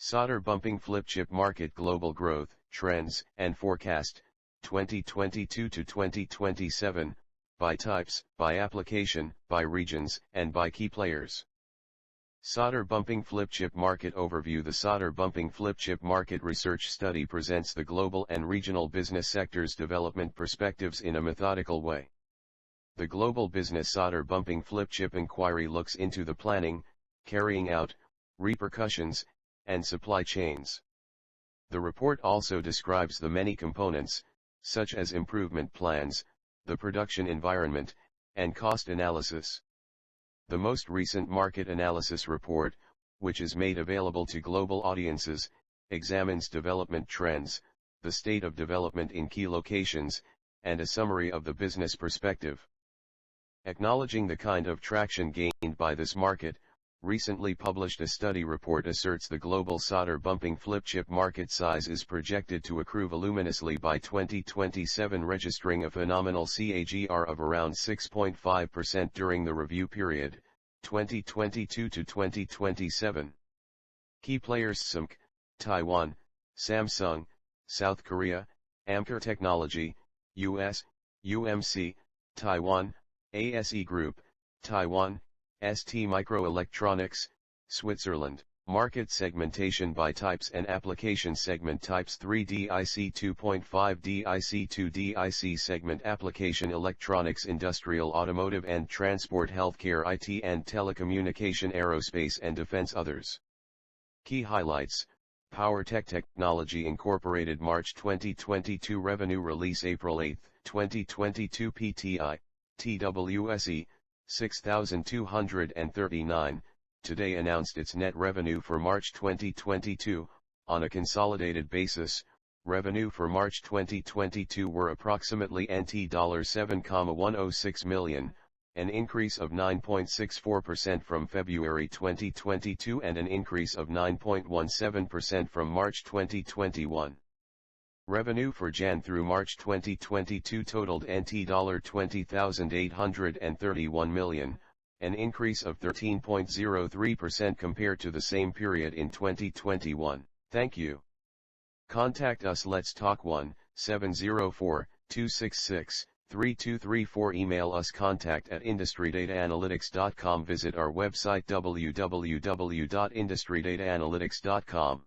Solder bumping flip chip market global growth, trends, and forecast, 2022 to 2027, by types, by application, by regions, and by key players. Solder bumping flip chip market overview. The solder bumping flip chip market research study presents the global and regional business sectors' development perspectives in a methodical way. The global business solder bumping flip chip inquiry looks into the planning, carrying out, repercussions, and supply chains. The report also describes the many components, such as improvement plans, the production environment, and cost analysis. The most recent market analysis report, which is made available to global audiences, examines development trends, the state of development in key locations, and a summary of the business perspective. Acknowledging the kind of traction gained by this market, recently published a study report asserts the global solder bumping flip chip market size is projected to accrue voluminously by 2027, registering a phenomenal CAGR of around 6.5% during the review period, 2022 to 2027. Key players: SMC, Taiwan, Samsung, South Korea, Amkor Technology, US, UMC, Taiwan, ASE Group, Taiwan, ST Microelectronics, Switzerland. Market segmentation by types and application. Segment types: 3D IC 2.5 DIC 2 DIC. Segment application: electronics, industrial, automotive and transport, healthcare, IT and telecommunication, aerospace and defense. Others. Key highlights: Power Tech Technology Incorporated, March 2022 revenue release, April 8, 2022 PTI, TWSE, 6,239, today announced its net revenue for March 2022. On a consolidated basis, revenue for March 2022 were approximately NT $7,106 million, an increase of 9.64% from February 2022 and an increase of 9.17% from March 2021. Revenue for Jan through March 2022 totaled NT $20,831 million, an increase of 13.03% compared to the same period in 2021. Thank you. Contact us. Let's talk 1-704-266-3234. Email us contact@IndustryDataAnalytics.com. Visit our website www.IndustryDataAnalytics.com.